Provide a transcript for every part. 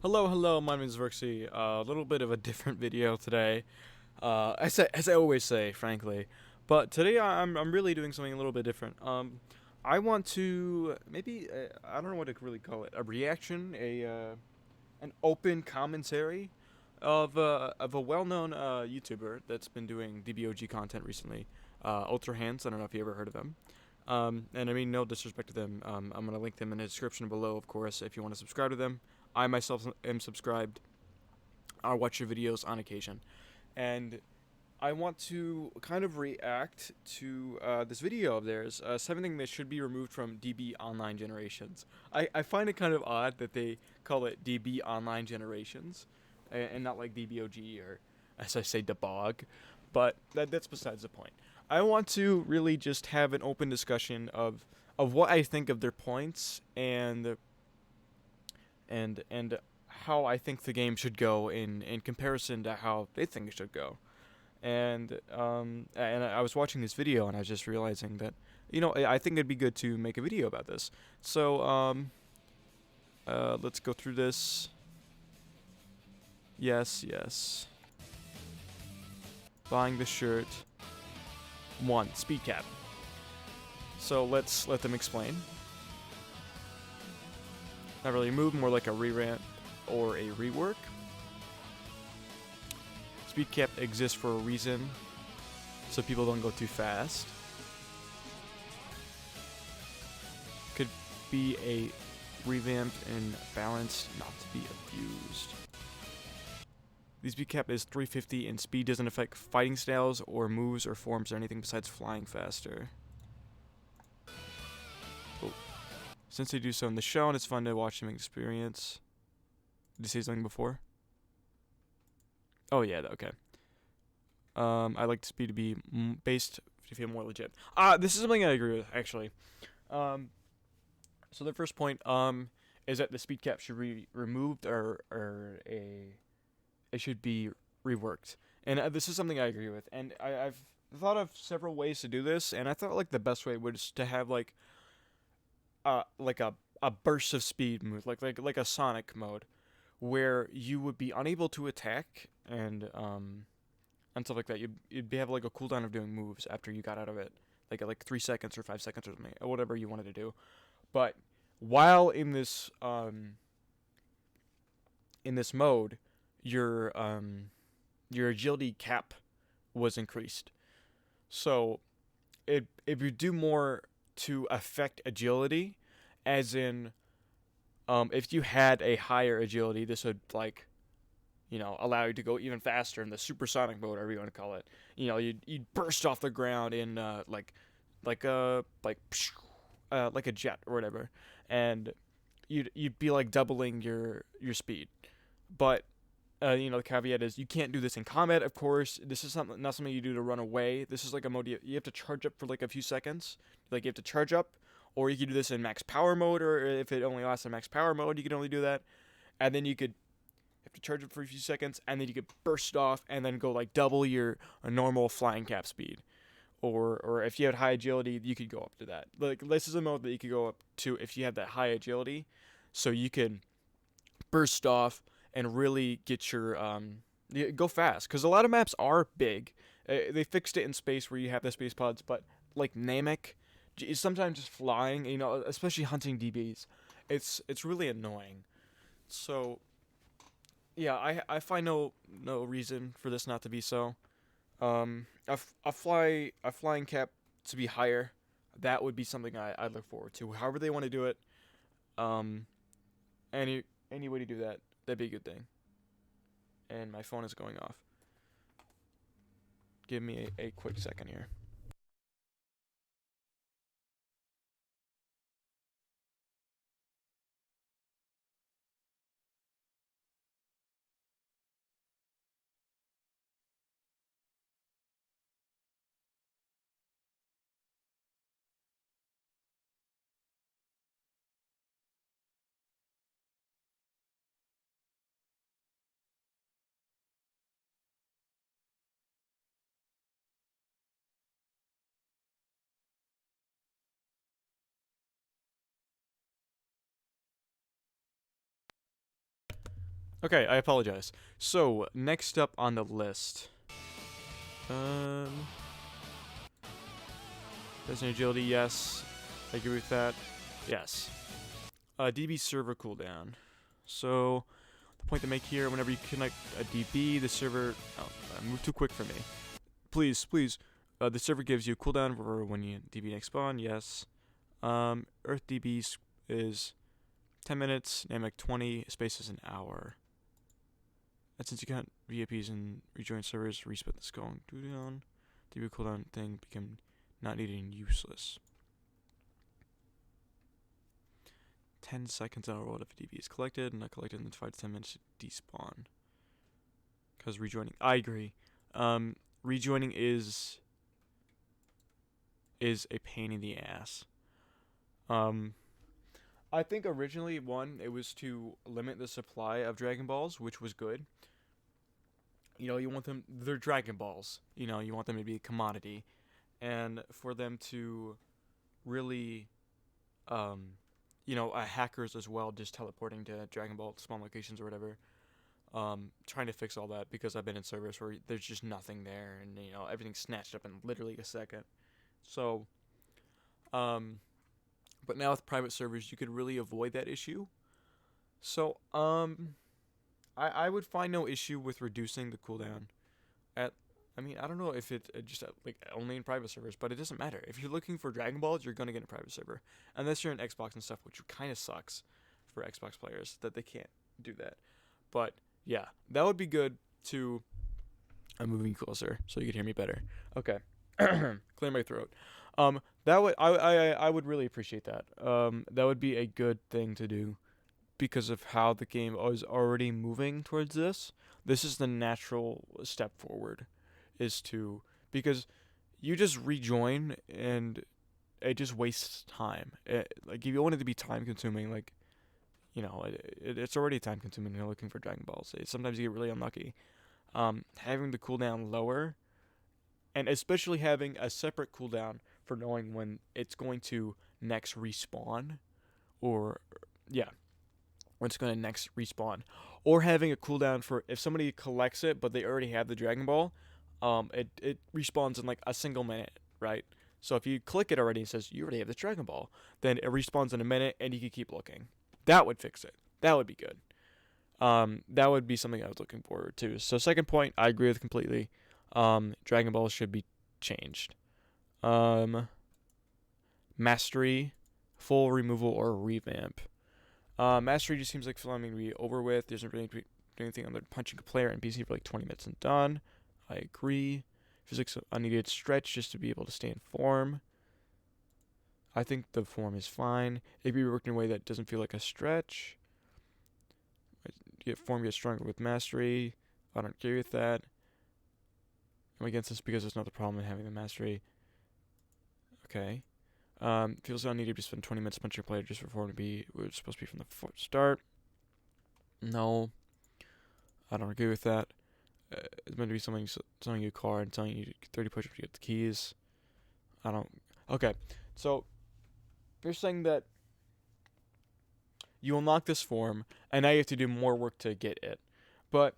Hello, my name is Verxy. A little bit of a different video today, as I always say, frankly. But today I'm really doing something a little bit different. I want to maybe I don't know what to really call it, a reaction, an open commentary of a well-known YouTuber that's been doing DBOG content recently, ULTRAHANDS. I don't know if you ever heard of them. And I mean, no disrespect to them. I'm gonna link them in the description below, of course, if you want to subscribe to them. I myself am subscribed. I watch your videos on occasion, and I want to kind of react to this video of theirs. Something that should be removed from DB Online Generations. I find it kind of odd that they call it DB Online Generations, and not like DBOG or, as I say, debog. But that's besides the point. I want to really just have an open discussion of what I think of their points and how I think the game should go in comparison to how they think it should go. And I was watching this video and I was just realizing that I think it'd be good to make a video about this. So let's go through this. Yes. Buying the shirt. 1. Speed cap. So let's let them explain. Not really a move, more like a revamp or a rework. Speed cap exists for a reason, so people don't go too fast. Could be a revamped and balanced, not to be abused. The speed cap is 350 and speed doesn't affect fighting styles or moves or forms or anything besides flying faster. Oh. Since they do so in the show and it's fun to watch them experience. Did you say something before? Oh yeah, okay. I like speed to be based to feel more legit. This is something I agree with, actually. So the first point, is that the speed cap should be removed it should be reworked. And this is something I agree with. And I've thought of several ways to do this, and I thought like the best way was to have like a burst of speed move, like a Sonic mode, where you would be unable to attack and stuff like that. You'd have like a cooldown of doing moves after you got out of it, like at like 3 seconds or 5 seconds or something, or whatever you wanted to do. But while in this mode, your your agility cap was increased. So it would do more to affect agility, as in if you had a higher agility, this would like allow you to go even faster in the supersonic mode, whatever you want to call it. You'd burst off the ground in like a like a jet or whatever, and you'd be like doubling your speed. But the caveat is you can't do this in combat. Of course, this is not something you do to run away. This is like a mode you have to charge up for like a few seconds. Like you have to charge up, or you could do this in max power mode, or if it only lasts in max power mode, you can only do that, and then you could have to charge it for a few seconds, and then you could burst off and then go like double your normal flying cap speed. Or if you had high agility, you could go up to that. Like this is a mode that you could go up to if you have that high agility, so you could burst off and really get your go fast. Because a lot of maps are big. They fixed it in space where you have the space pods, but like Namek is sometimes just flying. Especially hunting DBs, it's really annoying. So yeah, I find no reason for this not to be so. A flying cap to be higher, that would be something I'd look forward to. However they want to do it, um, any way to do that, that'd be a good thing. And my phone is going off. Give me a quick second here. Okay, I apologize. So, next up on the list. Um, There's an agility, yes. I agree with that. Yes. DB server cooldown. So, the point to make here, whenever you connect a DB, the server... Oh, I moved too quick for me. Please, please. The server gives you a cooldown for when you DB next spawn, yes. Earth DB is 10 minutes, Namek 20, space is an hour. And since you can't VIPs and rejoin servers, respec the skull and cooldown. DB cooldown thing become not needed and useless. 10 seconds on a roll if a DB is collected, not collected in the 5 to 10 minutes to despawn. Because rejoining, I agree. Rejoining is a pain in the ass. I think originally, it was to limit the supply of Dragon Balls, which was good. You know, you want them, they're Dragon Balls. You know, you want them to be a commodity. And for them to really, hackers as well, just teleporting to Dragon Ball spawn locations or whatever. Trying to fix all that because I've been in servers where there's just nothing there and, everything's snatched up in literally a second. So, but now with private servers, you could really avoid that issue. So, I would find no issue with reducing the cooldown. I don't know if it just like only in private servers, but it doesn't matter. If you're looking for Dragon Balls, you're gonna get a private server, unless you're in Xbox and stuff, which kind of sucks for Xbox players that they can't do that. But yeah, that would be good to. I'm moving closer so you can hear me better. Okay, clear my throat. That would I would really appreciate that. That would be a good thing to do because of how the game is already moving towards this. This is the natural step forward, is to because you just rejoin and it just wastes time. Like if you want it to be time consuming, like it's already time consuming. You're looking for Dragon Balls. Sometimes you get really unlucky. Having the cooldown lower, and especially having a separate cooldown for knowing when it's going to next respawn, or yeah, when it's going to next respawn, or having a cooldown for if somebody collects it but they already have the Dragon Ball, it respawns in like a single minute, right? So if you click it already, it says you already have the Dragon Ball, then it respawns in a minute and you can keep looking. That would fix it. That would be good. That would be something I was looking forward to. So second point, I agree with completely. Dragon Ball should be changed. Mastery, full removal or revamp. Mastery just seems like filming to be over with. There's not really anything on the punching a player and PC for like 20 minutes and done. I agree. Physics unneeded stretch just to be able to stay in form. I think the form is fine. If you work in a way that doesn't feel like a stretch. Form gets stronger with mastery. I don't agree with that. I'm against this because there's not problem in having the mastery. Okay. Feels unneeded to spend 20 minutes punching a player just for form to be where it's supposed to be from the start. No. I don't agree with that. It's meant to be something selling you a car and telling you 30 push-ups to get the keys. I don't. Okay. So, you're saying that you unlock this form, and now you have to do more work to get it. But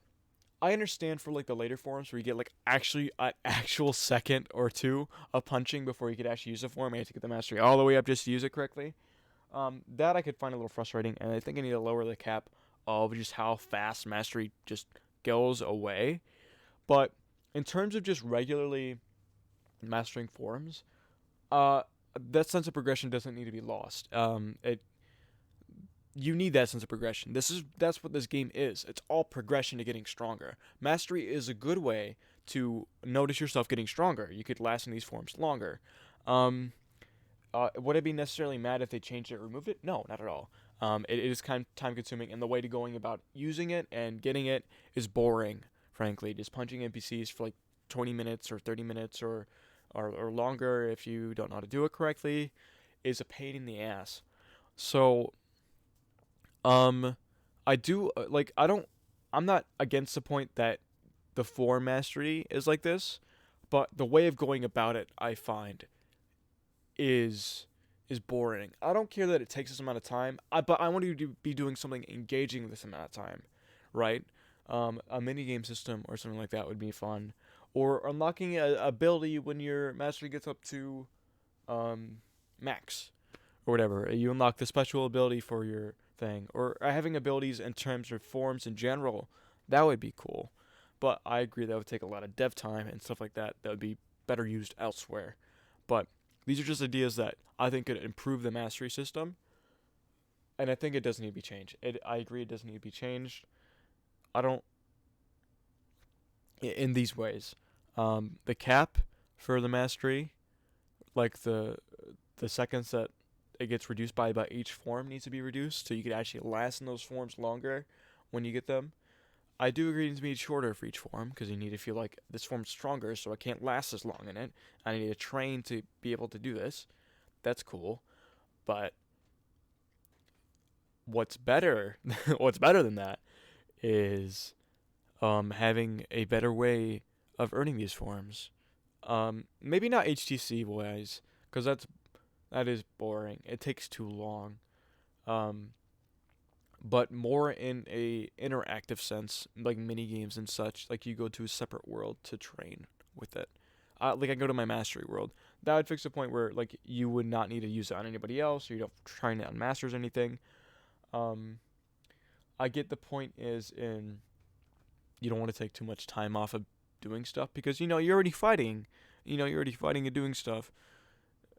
I understand for like the later forms where you get like actually an actual second or two of punching before you could actually use the form, and you have to get the mastery all the way up just to use it correctly. That I could find a little frustrating, and I think I need to lower the cap of just how fast mastery just goes away. But in terms of just regularly mastering forms, that sense of progression doesn't need to be lost. You need that sense of progression. That's what this game is. It's all progression to getting stronger. Mastery is a good way to notice yourself getting stronger. You could last in these forms longer. Would I be necessarily mad if they changed it or removed it? No, not at all. It is kind of time consuming, and the way to going about using it and getting it is boring, frankly. Just punching NPCs for like 20 minutes or 30 minutes or longer if you don't know how to do it correctly is a pain in the ass. So I do I'm not against the point that the form mastery is like this, but the way of going about it I find is boring. I don't care that it takes this amount of time, but I want you to be doing something engaging this amount of time, right? A mini game system or something like that would be fun. Or unlocking a ability when your mastery gets up to um, max or whatever. You unlock the special ability for your thing, or having abilities in terms of forms in general. That would be cool. But I agree that would take a lot of dev time and stuff like that. That would be better used elsewhere. But these are just ideas that I think could improve the mastery system, and I think it does need to be changed. I agree it does need to be changed. I don't in these ways. The cap for the mastery, like the seconds that it gets reduced by each form needs to be reduced so you can actually last in those forms longer when you get them. I do agree it needs to be shorter for each form because you need to feel like this form's stronger, so I can't last as long in it. I need to train to be able to do this. That's cool, but what's better? What's better than that is having a better way of earning these forms. Maybe not HTC wise, because that is boring. It takes too long. Um, but more in a interactive sense, like mini games and such. Like you go to a separate world to train with it. Like I go to my mastery world. That would fix the point where like you would not need to use it on anybody else, or you don't train it on masters or anything. Um, I get the point is in you don't want to take too much time off of doing stuff because you're already fighting. You're already fighting and doing stuff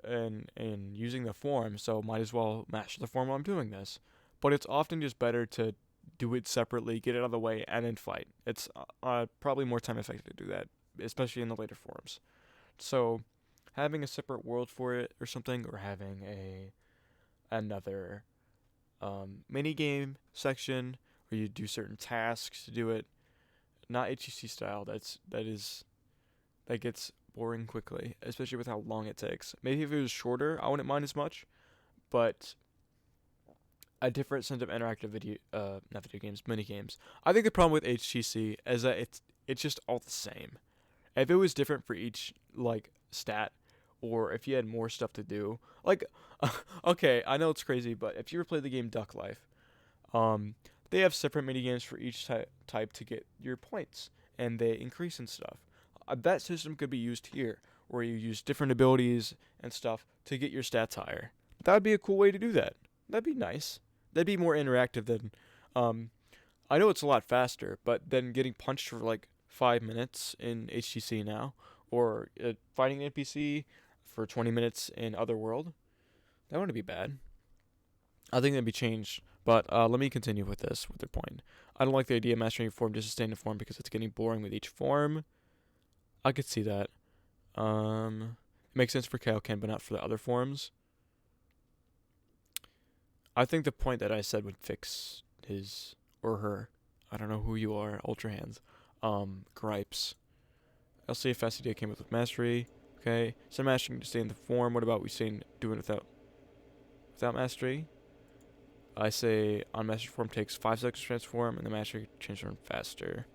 and using the form, so might as well master the form while I'm doing this. But it's often just better to do it separately, get it out of the way, and then fight. It's probably more time effective to do that, especially in the later forms. So having a separate world for it or something, or having another mini game section where you do certain tasks to do it, not HEC style. That gets boring quickly, especially with how long it takes. Maybe if it was shorter, I wouldn't mind as much, but a different sense of interactive not video games, mini games. I think the problem with HTC is that it's just all the same. If it was different for each like stat, or if you had more stuff to do, like, okay, I know it's crazy, but if you ever played the game Duck Life, um, they have separate mini games for each type to get your points, and they increase and stuff. That system could be used here, where you use different abilities and stuff to get your stats higher. That would be a cool way to do that. That'd be nice. That'd be more interactive than, I know it's a lot faster, but then getting punched for like 5 minutes in HTC now, or fighting an NPC for 20 minutes in Otherworld, that wouldn't be bad. I think that'd be changed. But let me continue with their point. I don't like the idea of mastering a form just to stay in a form because it's getting boring with each form. I could see that. It makes sense for Kaioken, but not for the other forms. I think the point that I said would fix his or her, I don't know who you are, Ultra Hands, gripes. I'll say if fast idea came with mastery. Okay, some mastering to stay in the form. What about we saying doing it without mastery? I say on mastery form takes 5 seconds to transform, and the mastery transform faster.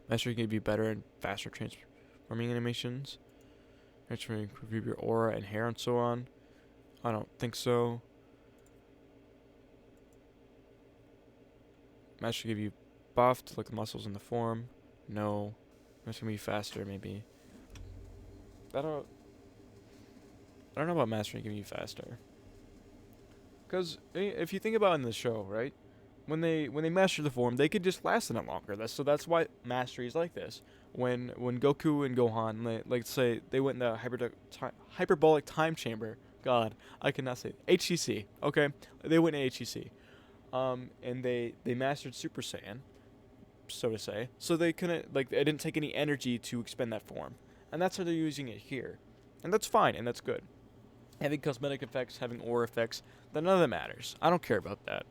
Mastery can be better and faster transforming animations. Transforming improve your aura and hair and so on. I don't think so. Mastery give you buff to like the muscles in the form. No. Mastery can be faster maybe. I don't know about mastery giving you faster. Because if you think about it in the show, right? When they master the form, they could just last in it longer. That's why mastery is like this. When Goku and Gohan, like say they went in the hyperbolic time chamber. God, I cannot say it. HCC. Okay, they went in HCC. And they mastered Super Saiyan, so to say. So they couldn't it didn't take any energy to expend that form, and that's how they're using it here, and that's fine and that's good. Having cosmetic effects, having aura effects, none of that matters. I don't care about that.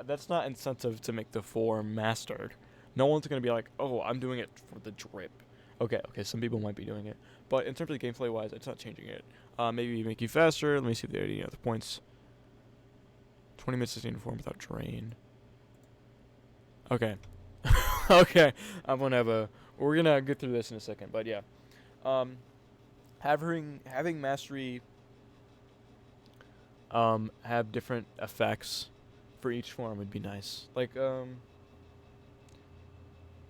That's not incentive to make the form mastered. No one's gonna be like, oh, I'm doing it for the drip. Okay, some people might be doing it, but in terms of gameplay wise, it's not changing it. Maybe make you faster. Let me see if there are any other points. 20 minutes to stay in form without drain. Okay. Okay, we're gonna get through this in a second, but yeah. Having mastery have different effects for each form would be nice. Like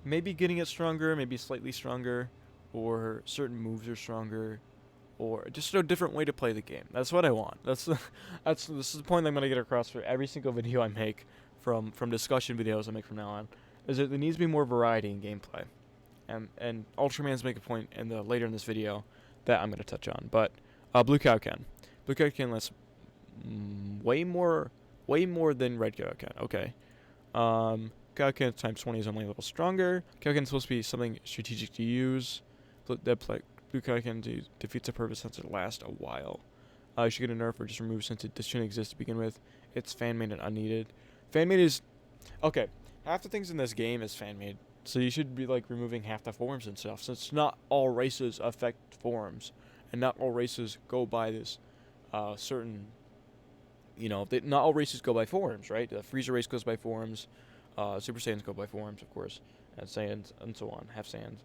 maybe getting it stronger, maybe slightly stronger, or certain moves are stronger, or just a different way to play the game. That's what I want. This is the point I'm gonna get across for every single video I make, from discussion videos I make from now on, is that there needs to be more variety in gameplay. And Ultraman's make a point in the later in this video that I'm gonna touch on. But Blue Kaioken. Blue Kaioken lets way more than Red Kaioken. Okay. Kaioken times 20 is only a little stronger. Kaioken is supposed to be something strategic to use. That Blue Kaioken defeats a purpose since it lasts a while. You should get a nerf or just remove since it shouldn't exist to begin with. It's fan-made and unneeded. Fan-made is... Okay, half the things in this game is fan-made. So you should be, like, removing half the forms and stuff. Since not all races affect forms. And not all races go by this certain... You know, not all races go by forms, right? The Freezer race goes by forms. Super Saiyans go by forms, of course. And Saiyans, and so on. Half Saiyans.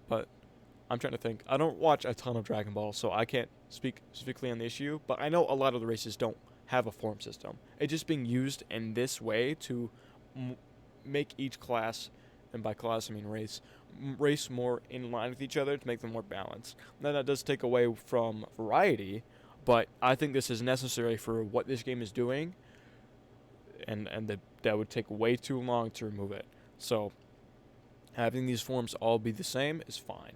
But I'm trying to think. I don't watch a ton of Dragon Ball, so I can't speak specifically on the issue. But I know a lot of the races don't have a form system. It's just being used in this way to make each class, and by class I mean race more in line with each other to make them more balanced. Now that does take away from variety, but I think this is necessary for what this game is doing, and that would take way too long to remove it. So having these forms all be the same is fine.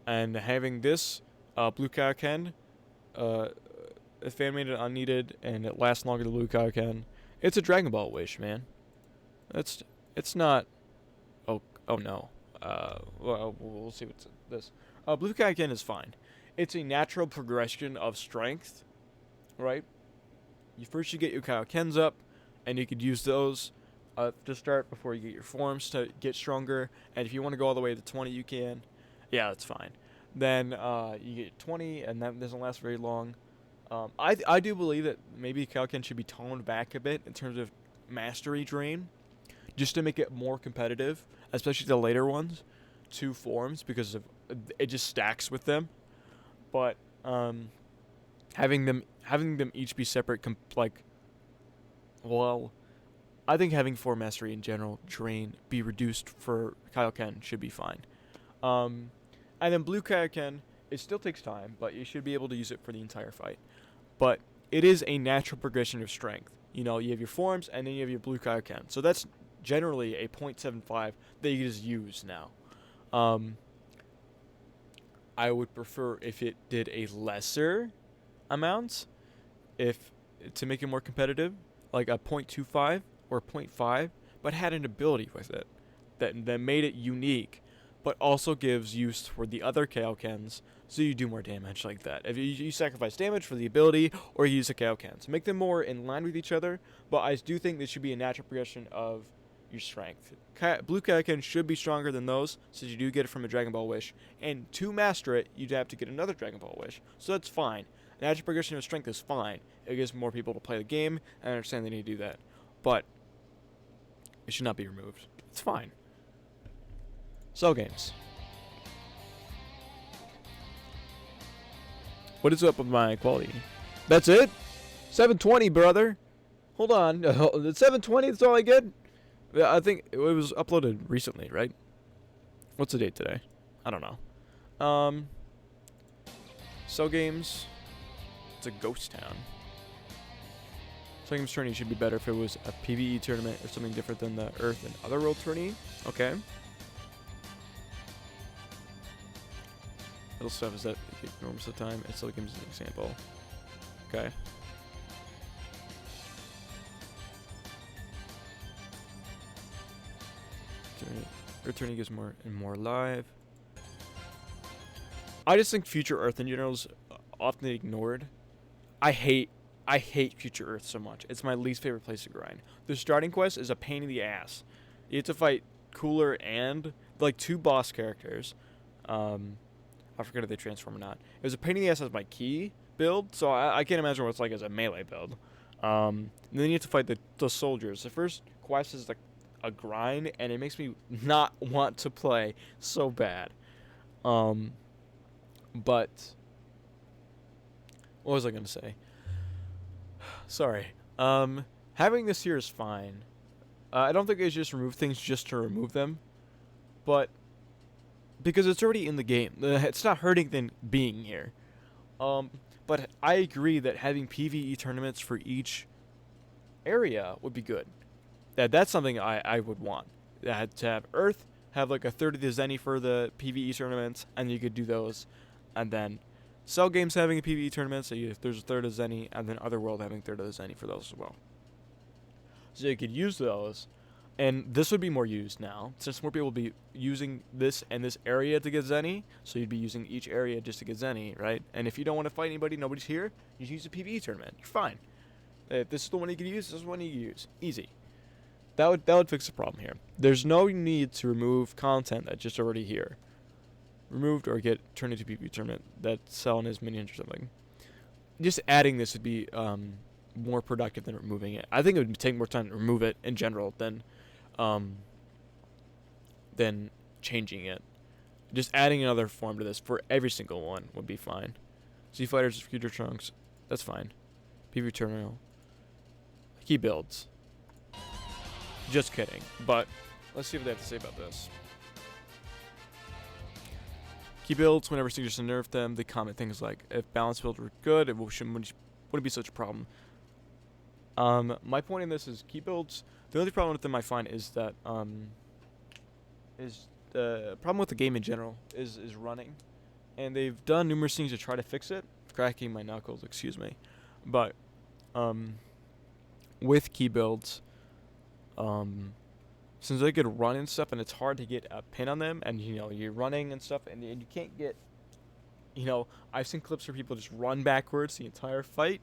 And having this Blue Kaioken, fan-made and unneeded, and it lasts longer than Blue Kaioken, it's a Dragon Ball wish, man. It's not... Oh no. Well, we'll see what's this. Blue Kaioken is fine. It's a natural progression of strength, right? You get your Kaiokens up, and you could use those to start before you get your forms to get stronger. And if you want to go all the way to 20, you can. Yeah, that's fine. Then you get 20, and that doesn't last very long. I do believe that maybe Kaioken should be toned back a bit in terms of mastery drain, just to make it more competitive, especially the later ones, 2 forms, because it just stacks with them. But having them each be separate, I think having 4 mastery in general drain be reduced for Kaioken should be fine. And then Blue Kaioken, it still takes time, but you should be able to use it for the entire fight. But it is a natural progression of strength. You know, you have your forms, and then you have your Blue Kaioken. So that's generally a 0.75 that you just use now. I would prefer if it did a lesser amount, to make it more competitive, like a 0.25 or 0.5, but had an ability with it that made it unique, but also gives use for the other Kaiokens, so you do more damage like that. If you sacrifice damage for the ability, or you use a Kaioken. So make them more in line with each other, but I do think this should be a natural progression of your strength. Blue Kaioken should be stronger than those, since you do get it from a Dragon Ball Wish, and to master it, you'd have to get another Dragon Ball Wish, so that's fine. Natural progression of strength is fine. It gives more people to play the game, and I understand they need to do that. But it should not be removed. It's fine. Cell games. What is up with my quality? That's it? 720, brother. Hold on. 720, that's all I get? Yeah, I think it was uploaded recently, right? What's the date today? I don't know. Cell games. It's a ghost town. Cell games tourney should be better if it was a PvE tournament or something different than the Earth and Otherworld tourney. Okay. Little stuff is that you get enormous of the time. It still gives an example. Okay. Earth tourney gives more and more live. I just think Future Earth in general is often ignored. I hate Future Earth so much. It's my least favorite place to grind. The starting quest is a pain in the ass. You have to fight Cooler and like 2 boss characters. I forget if they transform or not. It was a pain in the ass as my key build, so I can't imagine what it's like as a melee build. And then you have to fight the soldiers. The first quest is like a grind, and it makes me not want to play so bad. But what was I gonna say? Sorry. Having this here is fine. I don't think they just remove things just to remove them. but because it's already in the game, it's not hurting than being here. Um, but I agree that having PvE tournaments for each area would be good. That's something I would want. To have Earth have like a third of the Zenny for the PvE tournaments, and you could do those, and then Cell Games having a PvE tournament, so there's a third of Zenny, and then Otherworld having a third of the Zenny for those as well. So you could use those, and this would be more used now, since more people will be using this and this area to get Zenny, so you'd be using each area just to get Zenny, right? And if you don't want to fight anybody, nobody's here, you just use a PvE tournament. You're fine. If this is the one you can use, this is the one you can use. Easy. That would fix the problem here. There's no need to remove content that's just already here. Removed or get turned into PvP tournament that's selling as minions or something. Just adding this would be more productive than removing it. I think it would take more time to remove it in general than changing it. Just adding another form to this for every single one would be fine. Z Fighters, Future Trunks, that's fine. PvP Terminal. Key builds. Just kidding. But let's see what they have to say about this. Key builds, whenever Singers nerf them, they comment things like, if balance builds were good, it wouldn't be such a problem. My point in this is key builds, the only problem with them I find is that, is the problem with the game in general is running. And they've done numerous things to try to fix it. Cracking my knuckles, excuse me. But, with key builds, since they could run and stuff, and it's hard to get a pin on them, and you're running and stuff, and you can't get, I've seen clips where people just run backwards the entire fight.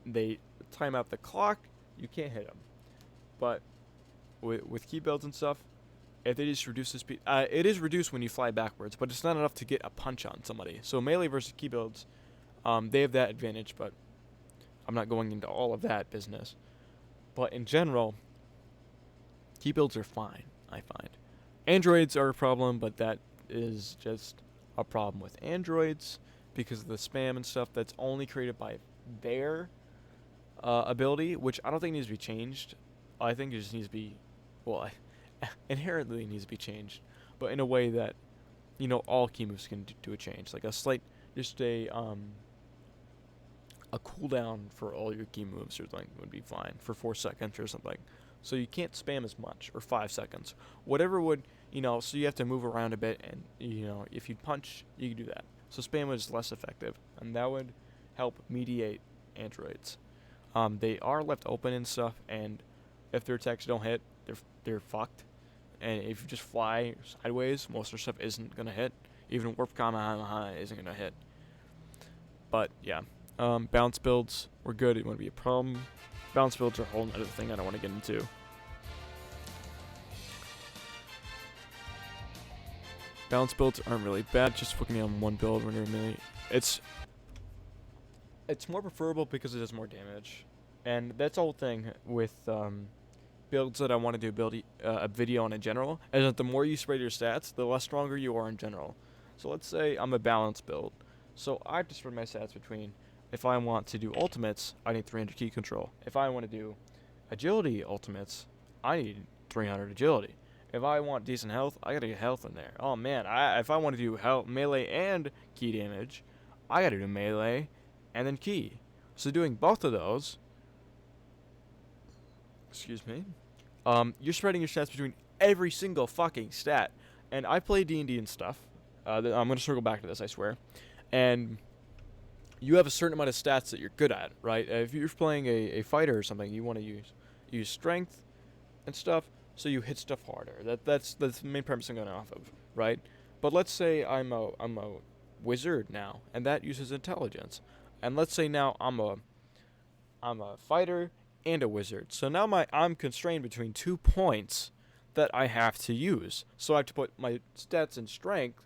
They time out the clock, you can't hit them. But with key builds and stuff, if they just reduce the speed, it is reduced when you fly backwards, but it's not enough to get a punch on somebody. So melee versus key builds, they have that advantage, but I'm not going into all of that business. But in general, key builds are fine, I find. Androids are a problem, but that is just a problem with androids because of the spam and stuff that's only created by their ability, which I don't think needs to be changed. I think it just needs to be, inherently needs to be changed, but in a way that, all key moves can do a change. Like a slight, just a cooldown for all your key moves or something would be fine for 4 seconds or something. So you can't spam as much, or 5 seconds. Whatever would, so you have to move around a bit, and, if you punch, you can do that. So spam was less effective, and that would help mediate androids. They are left open and stuff, and if their attacks don't hit, they're fucked. And if you just fly sideways, most of their stuff isn't going to hit. Even Warp Kamehameha isn't going to hit. But, yeah. Bounce builds were good. It wouldn't be a problem. Bounce builds are a whole other thing I don't want to get into. Bounce builds aren't really bad. Just focusing on one build when you're melee. It's more preferable because it does more damage. And that's the whole thing with builds that I want to do a video on in general. Is that the more you spread your stats, the less stronger you are in general. So let's say I'm a balance build. So I have to spread my stats between, if I want to do ultimates, I need 300 key control. If I want to do agility ultimates, I need 300 agility. If I want decent health, I gotta get health in there. Oh man, if I want to do melee and key damage, I gotta do melee and then key. So doing both of those, excuse me, you're spreading your stats between every single fucking stat. And I play D&D and stuff. I'm gonna circle back to this, I swear. And you have a certain amount of stats that you're good at, right? If you're playing a fighter or something, you want to use strength and stuff, so you hit stuff harder. That's the main premise I'm going off of, right? But let's say I'm a wizard now, and that uses intelligence. And let's say now I'm a fighter and a wizard. So now I'm constrained between 2 points that I have to use. So I have to put my stats in strength,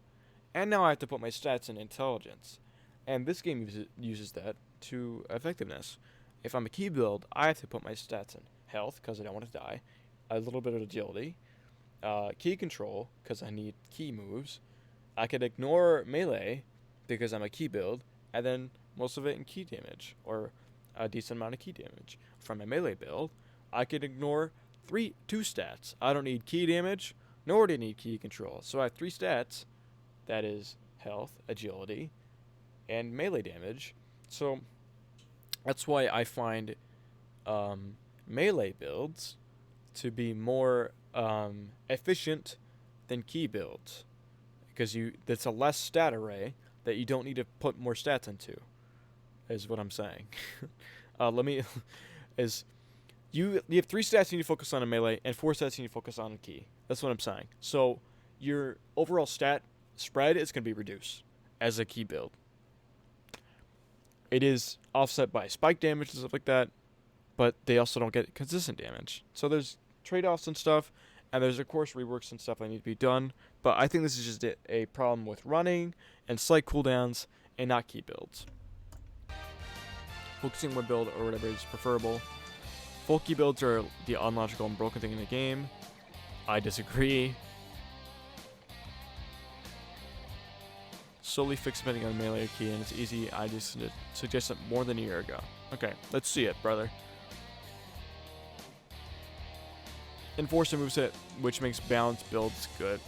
and now I have to put my stats in intelligence. And this game uses that to effectiveness. If I'm a key build, I have to put my stats in health, because I don't want to die, a little bit of agility, key control, because I need key moves. I could ignore melee, because I'm a key build, and then most of it in key damage, or a decent amount of key damage. From a melee build, I could ignore two stats. I don't need key damage, nor do I need key control. So I have 3 stats. That is health, agility, and melee damage. So that's why I find melee builds to be more efficient than key builds, because that's a less stat array that you don't need to put more stats into, is what I'm saying. Let me is you have 3 stats you need to focus on in melee and 4 stats you need to focus on in key. That's what I'm saying. So your overall stat spread is going to be reduced as a key build. It is offset by spike damage and stuff like that, but they also don't get consistent damage. So there's trade-offs and stuff, and there's of course reworks and stuff that need to be done, but I think this is just a problem with running and slight cooldowns and not key builds. Focusing one build or whatever is preferable. Full key builds are the unlogical and broken thing in the game. I disagree. Slowly fix depending on melee or key, and it's easy. I just suggested more than a year ago. Okay, let's see it, brother. Enforce a moveset which makes balanced builds good.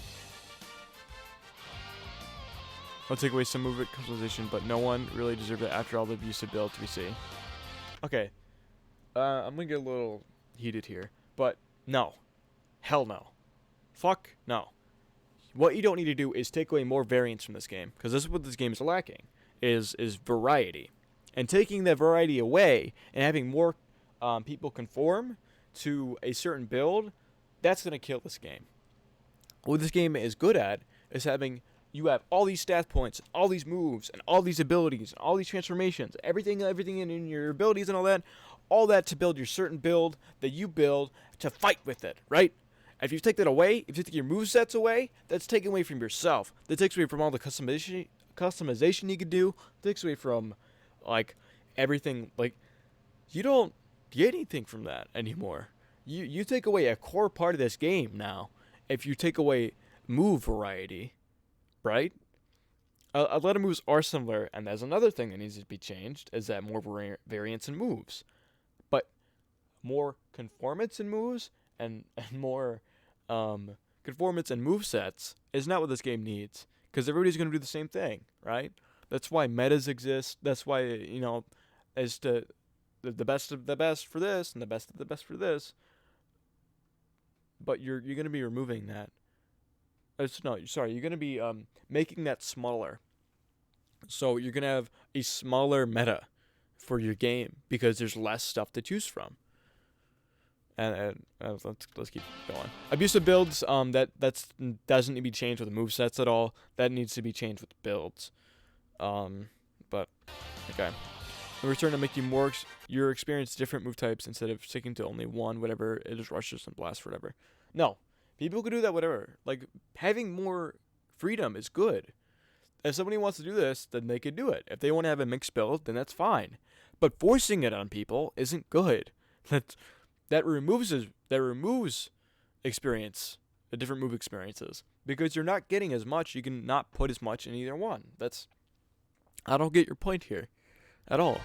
I'll take away some movement customization, but no one really deserved it after all the abusive builds we see. Okay, I'm gonna get a little heated here, but no. Hell no. Fuck no. What you don't need to do is take away more variance from this game, because this is what this game is lacking, is variety. And taking that variety away and having more people conform to a certain build, that's going to kill this game. What this game is good at is having, you have all these stat points, all these moves, and all these abilities, and all these transformations, everything in your abilities and all that to build your certain build that you build to fight with it, right? If you take that away, if you take your movesets away, that's taken away from yourself. That takes away from all the customization you could do. That takes away from, like, everything. Like, you don't get anything from that anymore. You take away a core part of this game now if you take away move variety, right? A lot of moves are similar, and there's another thing that needs to be changed, is that more variance in moves. But more conformance in moves and more conformance and movesets is not what this game needs, because everybody's going to do the same thing, right? That's why metas exist. That's why, as to the best of the best for this and the best of the best for this. But you're going to be removing that. You're going to be making that smaller. So you're going to have a smaller meta for your game because there's less stuff to choose from. And let's keep going. Abusive builds, that doesn't need to be changed with the movesets at all. That needs to be changed with builds. But okay. In return to make your experience different move types instead of sticking to only one, whatever it is, rushes and blasts, whatever. No, people can do that, whatever. Like, having more freedom is good. If somebody wants to do this, then they can do it. If they want to have a mixed build, then that's fine. But forcing it on people isn't good. That removes experience, the different move experiences, because you're not getting as much. You can not put as much in either one. I don't get your point here at all.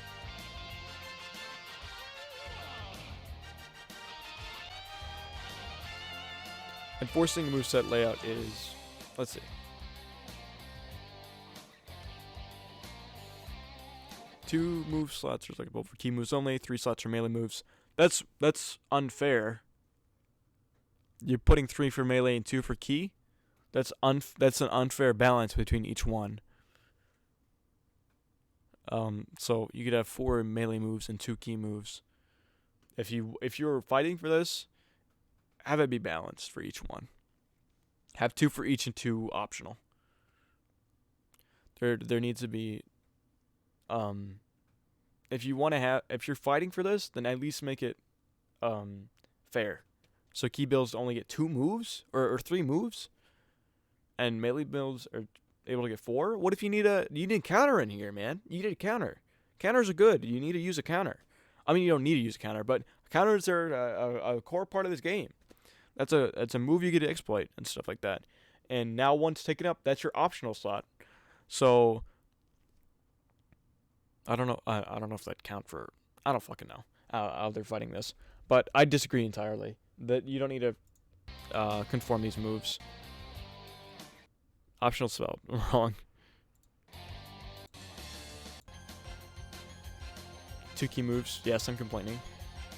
Enforcing a moveset layout is, let's see. Two move slots are applicable for key moves only. 3 slots for melee moves. That's unfair. You're putting 3 for melee and 2 for key. That's an unfair balance between each one. So you could have 4 melee moves and 2 key moves. If you're fighting for this, have it be balanced for each one. Have 2 for each and 2 optional. There needs to be if you're fighting for this, then at least make it fair. So key builds only get 2 moves or 3 moves, and melee builds are able to get 4. What if you need a counter in here, man? You need a counter. Counters are good. You need to use a counter. I mean, you don't need to use a counter, but counters are a core part of this game. That's a move you get to exploit and stuff like that. And now once taken up, that's your optional slot. So I don't know. I don't know if that count for. I don't fucking know how they're fighting this, but I disagree entirely. That you don't need to conform these moves. Optional spell. Wrong. 2 key moves. Yes, I'm complaining.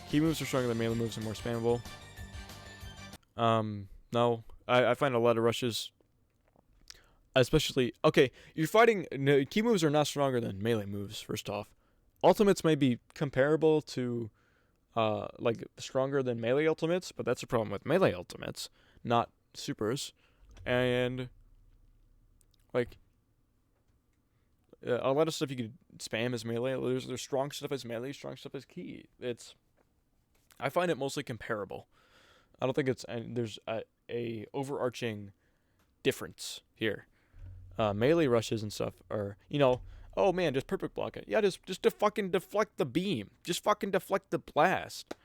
Key moves are stronger than melee moves and more spammable. No. I find a lot of rushes, especially... Okay, you're fighting... No, key moves are not stronger than melee moves, first off. Ultimates may be comparable to, like, stronger than melee ultimates, but that's a problem with melee ultimates, not supers. And, like, a lot of stuff you could spam as melee. There's strong stuff as melee, strong stuff as key. I find it mostly comparable. I don't think there's a overarching difference here. Melee rushes and stuff are, oh man, just perfect block it. Yeah, just to fucking deflect the beam. Just fucking deflect the blast.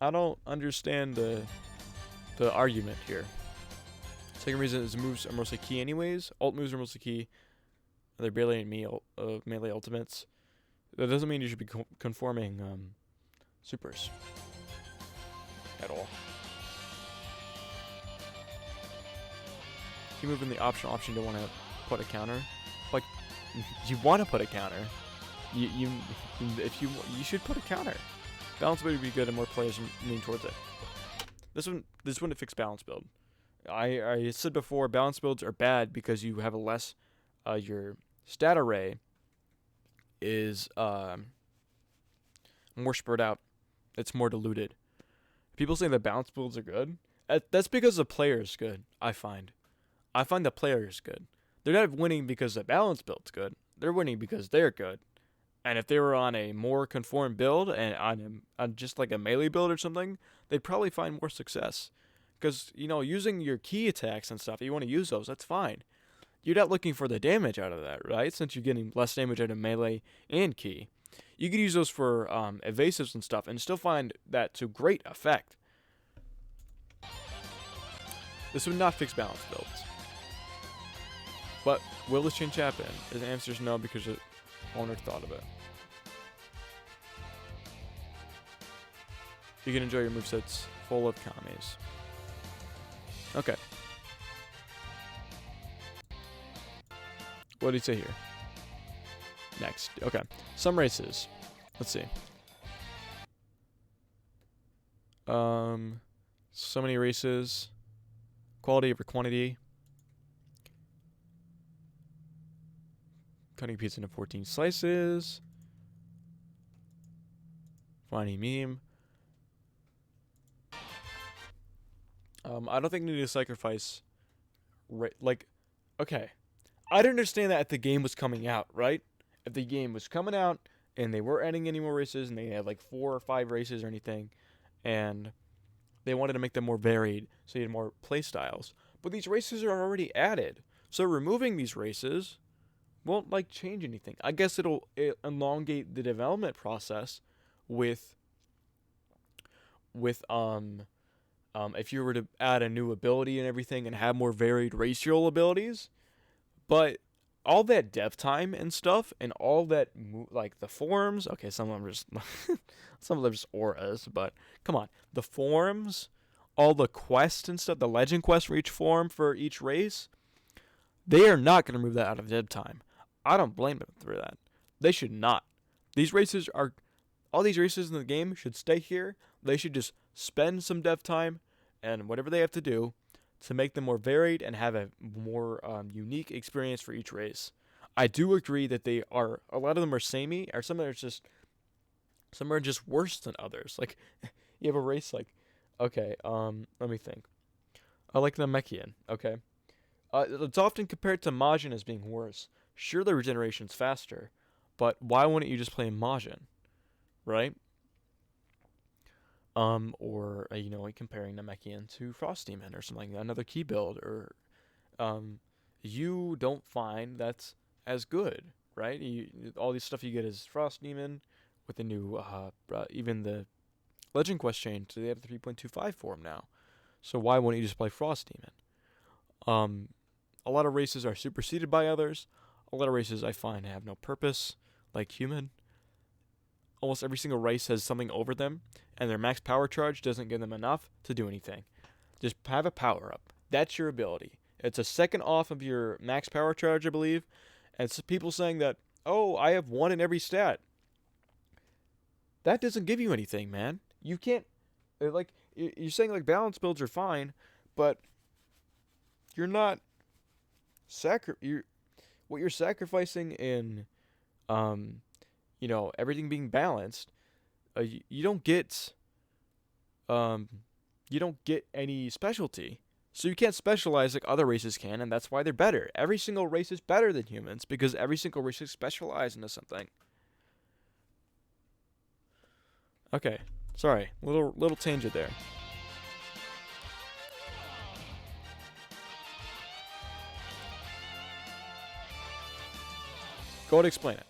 I don't understand the argument here. Second reason is moves are mostly key anyways. Alt moves are mostly key. They're barely melee ultimates. That doesn't mean you should be conforming supers at all. If you move in the option, don't want to put a counter. Like, you want to put a counter. You should put a counter. Balance build would be good and more players lean towards it. This one to fix balance build. I said before, balance builds are bad because you have a less, your stat array is more spread out. It's more diluted. People say that balance builds are good. That's because the player is good, I find. I find the player is good. They're not winning because the balance build's good. They're winning because they're good. And if they were on a more conformed build and on just like a melee build or something, they'd probably find more success. Because, using your key attacks and stuff, you want to use those, that's fine. You're not looking for the damage out of that, right? Since you're getting less damage out of melee and key. You could use those for evasives and stuff and still find that to great effect. This would not fix balance builds. But will this change happen? The answer is no, because the owner thought of it. You can enjoy your movesets full of kames. Okay. What did he say here? Next. Okay. Some races. Let's see. So many races. Quality over quantity. Cutting pizza into 14 slices. Finding meme. I don't think you need to sacrifice. Okay. I'd understand that if the game was coming out, right? If the game was coming out and they weren't adding any more races and they had like 4 or 5 races or anything, and they wanted to make them more varied, so you had more play styles. But these races are already added, so removing these races won't change anything. I guess it'll elongate the development process with if you were to add a new ability and everything and have more varied racial abilities. But all that dev time and stuff and all that the forms, okay, some of them are just some of them are just auras, but come on, the forms, all the quests and stuff, the legend quests for each form for each race, they are not going to remove that out of dev time. I don't blame them for that. They should not. All these races in the game should stay here. They should just spend some dev time and whatever they have to do to make them more varied and have a more unique experience for each race. I do agree that a lot of them are samey, or some are just worse than others. Like, you have a race okay, let me think. I like the Namekian, okay? It's often compared to Majin as being worse. Sure, the regeneration's faster, but why wouldn't you just play Majin, right? Or comparing Namekian to Frost Demon or something, another key build, or you don't find that's as good, right? All this stuff you get is Frost Demon with the new even the Legend Quest change. So they have the 3.25 form now. So why wouldn't you just play Frost Demon? A lot of races are superseded by others. A lot of races I find have no purpose, like human. almost every single race has something over them, and their max power charge doesn't give them enough to do anything. Just have a power up. That's your ability. It's a second off of your max power charge, I believe. And it's people saying that, oh, I have one in every stat. That doesn't give you anything, man. You can't, like, you're saying, like, balance builds are fine, but you're not, what you're sacrificing in, everything being balanced, you don't get, any specialty. So you can't specialize like other races can, and that's why they're better. Every single race is better than humans because every single race is specialized into something. Okay, sorry, little tangent there. Go ahead and explain it.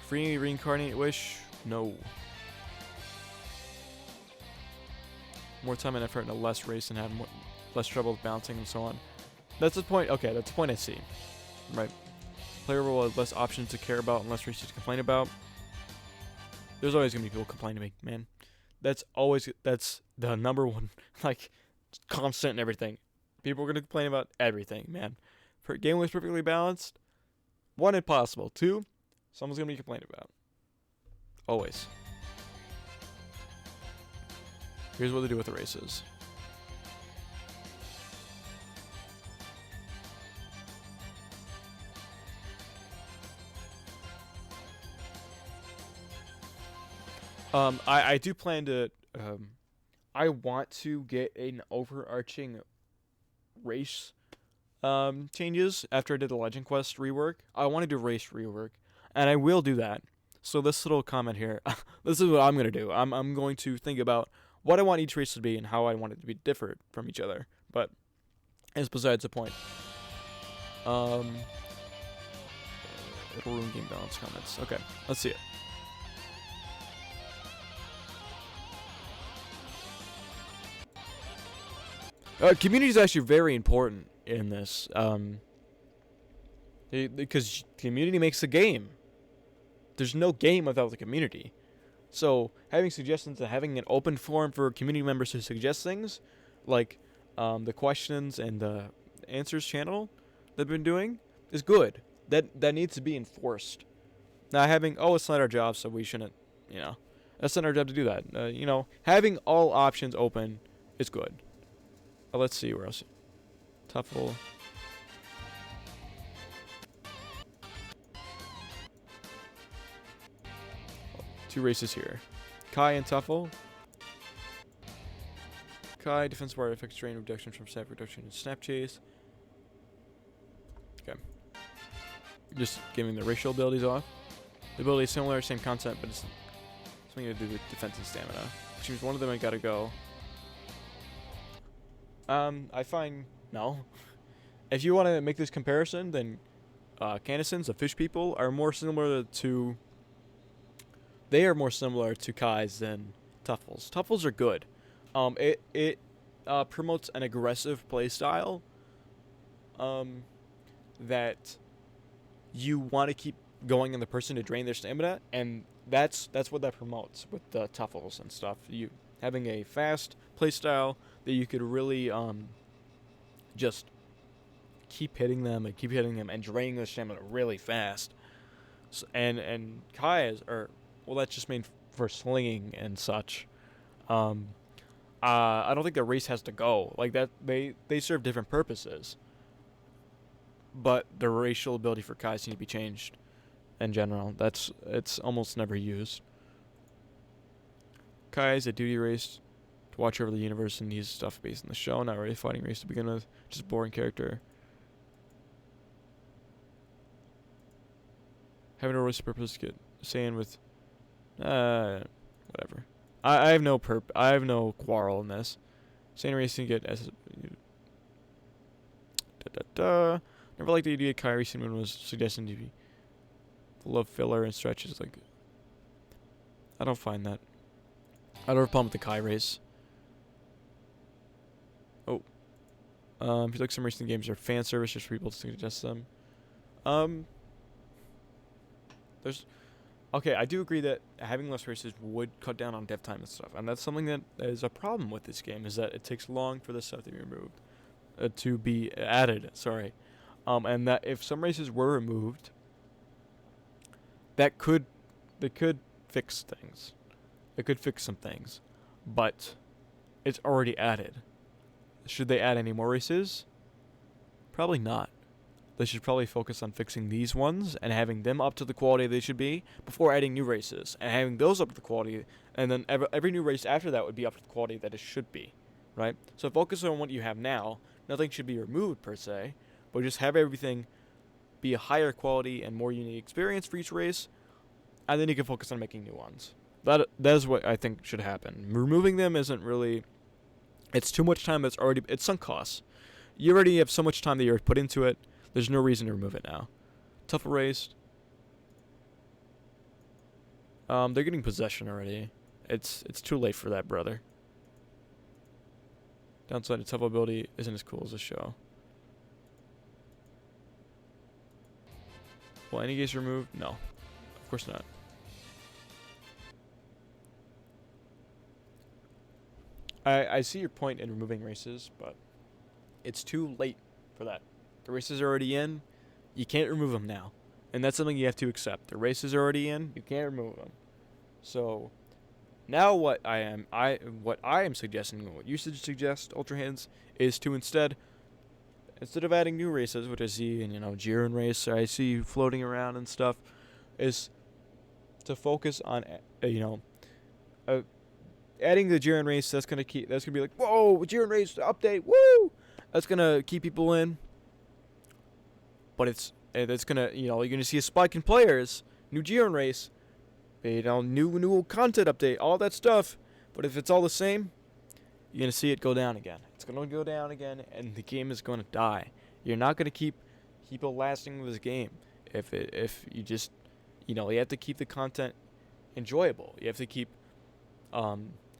Free reincarnate wish? No. More time and effort in a less race and have less trouble with balancing and so on. That's the point. Okay, that's the point I see. Right. Player will have less options to care about and less races to complain about. There's always gonna be people complaining to me, man. That's the number one, like, constant and everything. People are gonna complain about everything, man. Game was perfectly balanced. 1, impossible. 2, someone's gonna be complaining about. Always. Here's what they do with the races. I do plan to, I want to get an overarching race, changes after I did the Legend Quest rework. I want to do race rework, and I will do that. So this little comment here, this is what I'm going to do. I'm going to think about what I want each race to be and how I want it to be different from each other. But it's besides the point. It'll ruin game balance comments. Okay, let's see it. Community is actually very important in this, because community makes the game. There's no game without the community. So having suggestions and having an open forum for community members to suggest things, like the questions and the answers channel they've been doing, is good. That needs to be enforced. Not having, oh, it's not our job, so we shouldn't, that's not our job to do that. Having all options open is good. Let's see where else. Tuffle. 2 races here. Kai and Tuffle. Kai, defense bar affects drain reduction from snap reduction and snap chase. Okay. Just giving the racial abilities off. The ability is similar, same concept, but it's something to do with defense and stamina. Which means one of them I gotta go. I find, no. If you want to make this comparison, then Canissons, the fish people, are more similar to... They are more similar to Kais than Tuffles. Tuffles are good. It promotes an aggressive playstyle that you want to keep going in the person to drain their stamina, and that's what that promotes with the Tuffles and stuff. You having a fast playstyle that you could really just keep hitting them and draining their stamina really fast. So, and Kai's are, well, that's just made for slinging and such. I don't think the race has to go like that. They serve different purposes, but the racial ability for Kai's need to be changed. In general, it's almost never used. Kai is a duty race to watch over the universe and use stuff based on the show. Not really a fighting race to begin with. Just a boring character. Having a race purpose, get saying with, whatever. I have no quarrel in this. Saiyan racing get as. Never liked the idea Kai racing when was suggesting to be full of filler and stretches. Like, I don't find that. I don't have a problem with the Kai race. Oh. If you like some racing games are fan service just for people to suggest them. Um, there's okay. I do agree that having less races would cut down on dev time and stuff, and that's something that is a problem with this game. Is that it takes long for this stuff to be removed, to be added. Sorry, and that if some races were removed, that could they could fix things. It could fix some things, but it's already added. Should they add any more races? Probably not. They should probably focus on fixing these ones and having them up to the quality they should be before adding new races and having those up to the quality, and then every new race after that would be up to the quality that it should be, right? So focus on what you have now. Nothing should be removed per se, but just have everything be a higher quality and more unique experience for each race, and then you can focus on making new ones. That is what I think should happen. Removing them isn't really. It's too much time. It's sunk costs. You already have so much time that you're put into it. There's no reason to remove it now. Tough erased. They're getting possession already. It's too late for that, brother. Downside of tough ability isn't as cool as the show. Will any gaze removed? No, of course not. I see your point in removing races, but it's too late for that. The races are already in. You can't remove them now. And that's something you have to accept. The races are already in. You can't remove them. So now what I am suggesting, what you should suggest, Ultra Hands, is to instead of adding new races, which I see in, Jiren race, I see you floating around and stuff, is to focus on adding the Jiren race. That's gonna be like, whoa, Jiren race update, woo! That's gonna keep people in. But it's gonna, you're gonna see a spike in players, new Jiren race, new content update, all that stuff. But if it's all the same, you're gonna see it go down again. It's gonna go down again, and the game is gonna die. You're not gonna keep people lasting with this game if you just, you have to keep the content enjoyable. You have to keep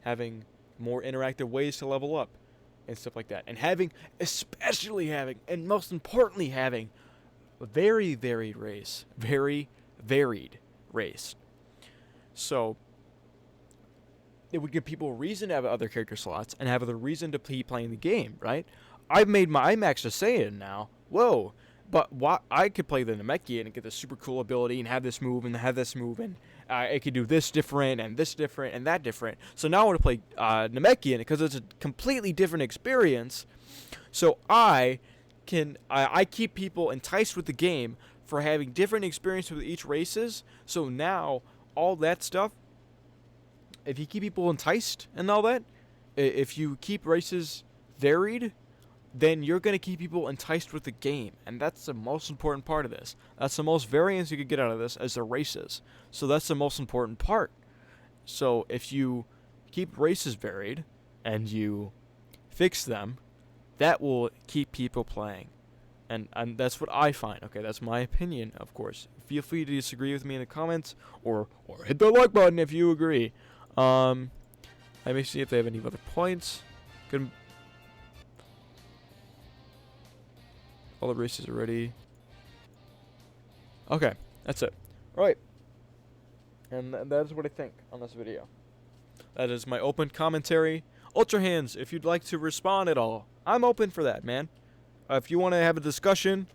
having more interactive ways to level up and stuff like that, and especially having, and most importantly having, a very varied race. So it would give people a reason to have other character slots and have the reason to keep playing the game, right? I'm maxed to Saiyan now. Whoa. But I could play the Namekian and get this super cool ability and have this move and have this move, and it could do this different and that different. So now I want to play Namekian because it's a completely different experience. So I keep people enticed with the game for having different experiences with each races. So now all that stuff, if you keep people enticed and all that, if you keep races varied, then you're going to keep people enticed with the game. And that's the most important part of this. That's the most variance you could get out of this, as the races. So that's the most important part. So if you keep races varied and you fix them, that will keep people playing. And that's what I find. Okay, that's my opinion, of course. Feel free to disagree with me in the comments, or hit the like button if you agree. Let me see if they have any other points. All the races are ready. Okay, that's it. Alright. And that is what I think on this video. That is my open commentary. Ultra Hands, if you'd like to respond at all, I'm open for that, man. If you want to have a discussion,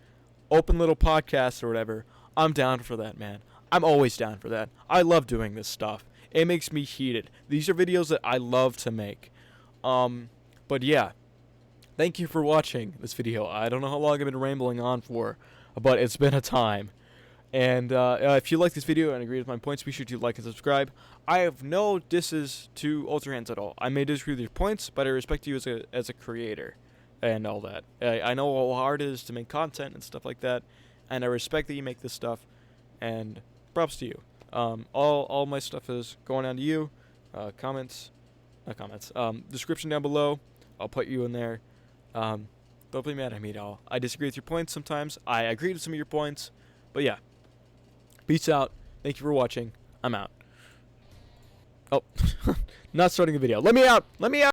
open little podcast or whatever, I'm down for that, man. I'm always down for that. I love doing this stuff. It makes me heated. These are videos that I love to make. But yeah. Thank you for watching this video. I don't know how long I've been rambling on for, but it's been a time. And if you like this video and agree with my points, be sure to like and subscribe. I have no disses to Ultra Hands at all. I may disagree with your points, but I respect you as a creator and all that. I know how hard it is to make content and stuff like that, and I respect that you make this stuff, and props to you. All my stuff is going on to you. Description down below. I'll put you in there. Don't be mad at me at all. I disagree with your points sometimes. I agree with some of your points. But yeah. Peace out. Thank you for watching. I'm out. Oh. Not starting the video. Let me out. Let me out.